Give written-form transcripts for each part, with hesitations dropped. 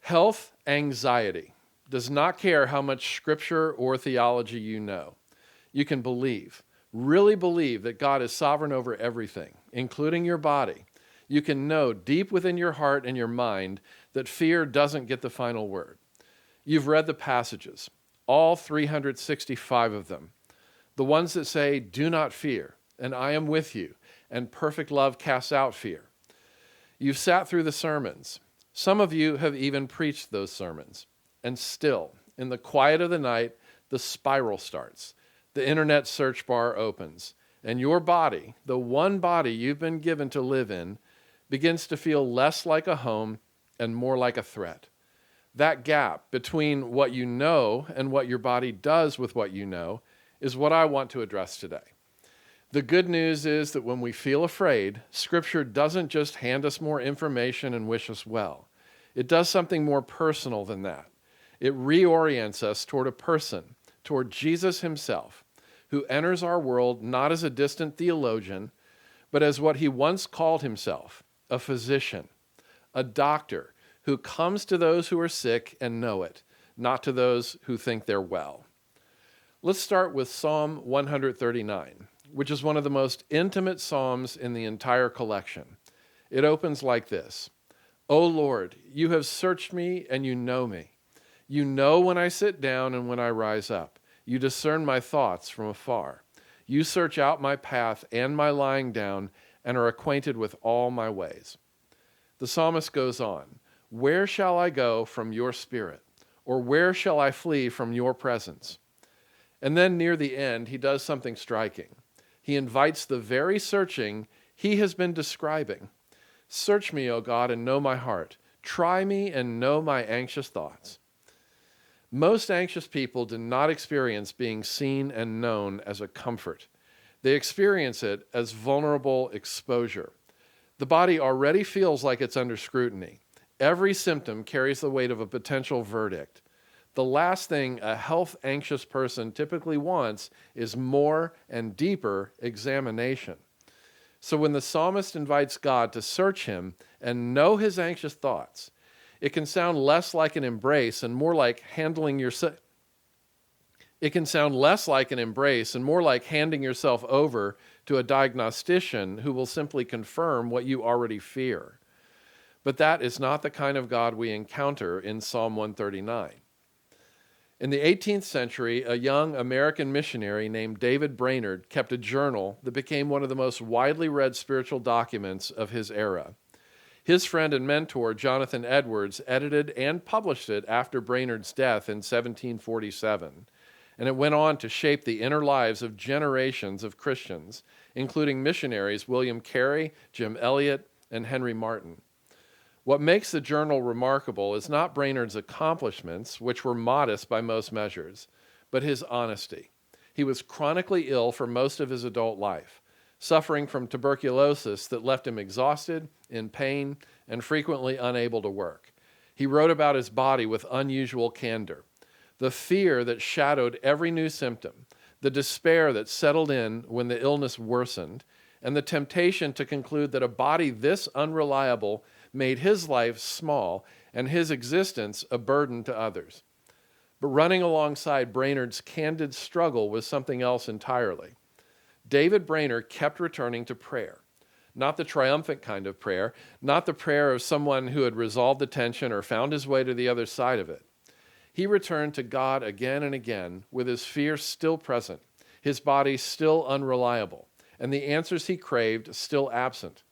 Health anxiety does not care how much scripture or theology you know. You can believe, really believe that God is sovereign over everything, including your body. You can know deep within your heart and your mind that fear doesn't get the final word. You've read the passages, all 365 of them, the ones that say, "Do not fear, and I am with you, and perfect love casts out fear." You've sat through the sermons. Some of you have even preached those sermons. And still, in the quiet of the night, the spiral starts. The internet search bar opens, and your body, the one body you've been given to live in, begins to feel less like a home and more like a threat. That gap between what you know and what your body does with what you know is what I want to address today. The good news is that when we feel afraid, Scripture doesn't just hand us more information and wish us well. It does something more personal than that. It reorients us toward a person, toward Jesus himself, who enters our world not as a distant theologian, but as what he once called himself, a physician, a doctor who comes to those who are sick and know it, not to those who think they're well. Let's start with Psalm 139, which is one of the most intimate psalms in the entire collection. It opens like this: "O Lord, you have searched me and you know me. You know when I sit down and when I rise up. You discern my thoughts from afar. You search out my path and my lying down and are acquainted with all my ways." The psalmist goes on, "Where shall I go from your spirit? Or where shall I flee from your presence?" And then near the end, he does something striking. He invites the very searching he has been describing. "Search me, O God, and know my heart. Try me and know my anxious thoughts." Most anxious people do not experience being seen and known as a comfort. They experience it as vulnerable exposure. The body already feels like it's under scrutiny. Every symptom carries the weight of a potential verdict. The last thing a health-anxious person typically wants is more and deeper examination. So when the psalmist invites God to search him and know his anxious thoughts, it can sound less like an embrace and more like handing yourself over to a diagnostician who will simply confirm what you already fear. But that is not the kind of God we encounter in Psalm 139. In the 18th century, a young American missionary named David Brainerd kept a journal that became one of the most widely read spiritual documents of his era. His friend and mentor, Jonathan Edwards, edited and published it after Brainerd's death in 1747, and it went on to shape the inner lives of generations of Christians, including missionaries William Carey, Jim Elliot, and Henry Martin. What makes the journal remarkable is not Brainerd's accomplishments, which were modest by most measures, but his honesty. He was chronically ill for most of his adult life, suffering from tuberculosis that left him exhausted, in pain, and frequently unable to work. He wrote about his body with unusual candor. The fear that shadowed every new symptom, the despair that settled in when the illness worsened, and the temptation to conclude that a body this unreliable made his life small and his existence a burden to others. But running alongside Brainerd's candid struggle was something else entirely. David Brainerd kept returning to prayer, not the triumphant kind of prayer, not the prayer of someone who had resolved the tension or found his way to the other side of it. He returned to God again and again with his fear still present, his body still unreliable, and the answers he craved still absent.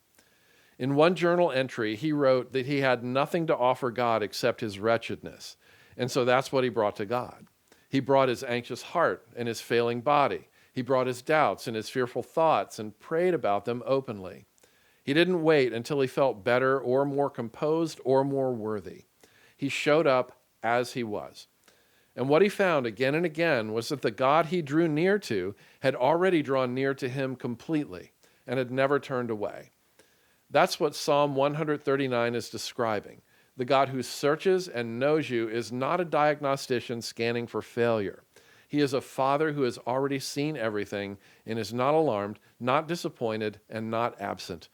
In one journal entry, he wrote that he had nothing to offer God except his wretchedness, and so that's what he brought to God. He brought his anxious heart and his failing body. He brought his doubts and his fearful thoughts and prayed about them openly. He didn't wait until he felt better or more composed or more worthy. He showed up as he was. And what he found again and again was that the God he drew near to had already drawn near to him completely and had never turned away. That's what Psalm 139 is describing. The God who searches and knows you is not a diagnostician scanning for failure. He is a Father who has already seen everything and is not alarmed, not disappointed, and not absent.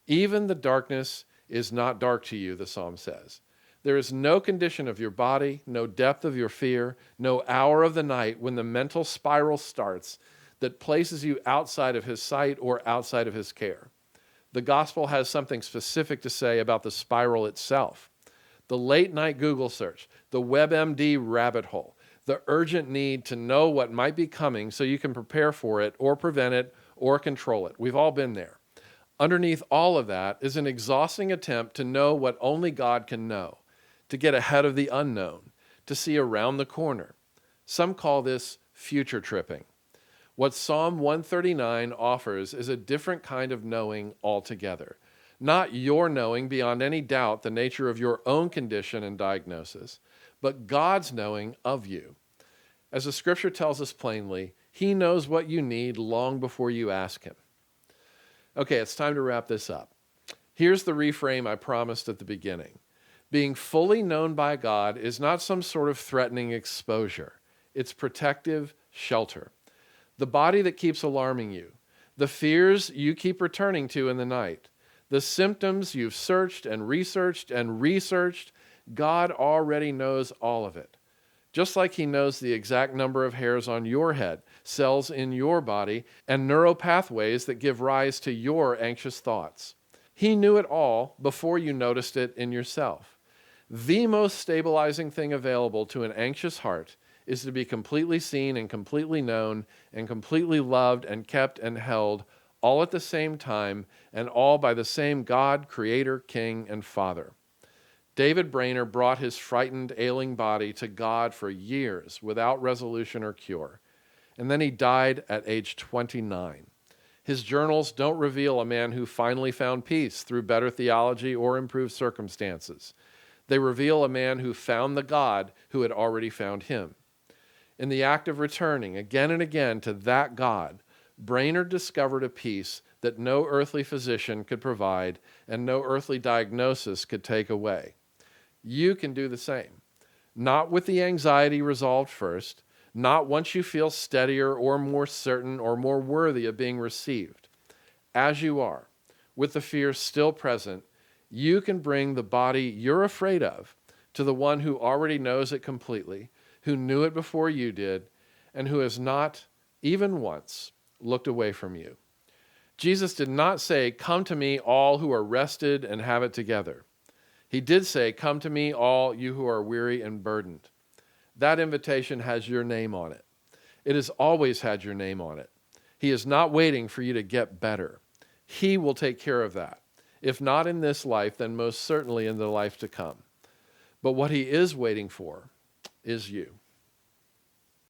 Even the darkness is not dark to you, the psalm says. There is no condition of your body, no depth of your fear, no hour of the night when the mental spiral starts that places you outside of his sight or outside of his care. The gospel has something specific to say about the spiral itself. The late night Google search, the WebMD rabbit hole, the urgent need to know what might be coming so you can prepare for it or prevent it or control it. We've all been there. Underneath all of that is an exhausting attempt to know what only God can know, to get ahead of the unknown, to see around the corner. Some call this future tripping. What Psalm 139 offers is a different kind of knowing altogether. Not your knowing beyond any doubt the nature of your own condition and diagnosis, but God's knowing of you. As the scripture tells us plainly, he knows what you need long before you ask him. Okay, it's time to wrap this up. Here's the reframe I promised at the beginning. Being fully known by God is not some sort of threatening exposure. It's protective shelter. The body that keeps alarming you, the fears you keep returning to in the night, the symptoms you've searched and researched, God already knows all of it. Just like he knows the exact number of hairs on your head, cells in your body, and neural pathways that give rise to your anxious thoughts. He knew it all before you noticed it in yourself. The most stabilizing thing available to an anxious heart is to be completely seen and completely known and completely loved and kept and held all at the same time and all by the same God, Creator, King, and Father. David Brainerd brought his frightened, ailing body to God for years without resolution or cure, and then he died at age 29. His journals don't reveal a man who finally found peace through better theology or improved circumstances. They reveal a man who found the God who had already found him. In the act of returning again and again to that God, Brainerd discovered a peace that no earthly physician could provide and no earthly diagnosis could take away. You can do the same. Not with the anxiety resolved first, not once you feel steadier or more certain or more worthy of being received. As you are, with the fear still present, you can bring the body you're afraid of to the one who already knows it completely, who knew it before you did, and who has not, even once, looked away from you. Jesus did not say, "Come to me, all who are rested and have it together." He did say, "Come to me, all you who are weary and burdened." That invitation has your name on it. It has always had your name on it. He is not waiting for you to get better. He will take care of that. If not in this life, then most certainly in the life to come. But what he is waiting for is you.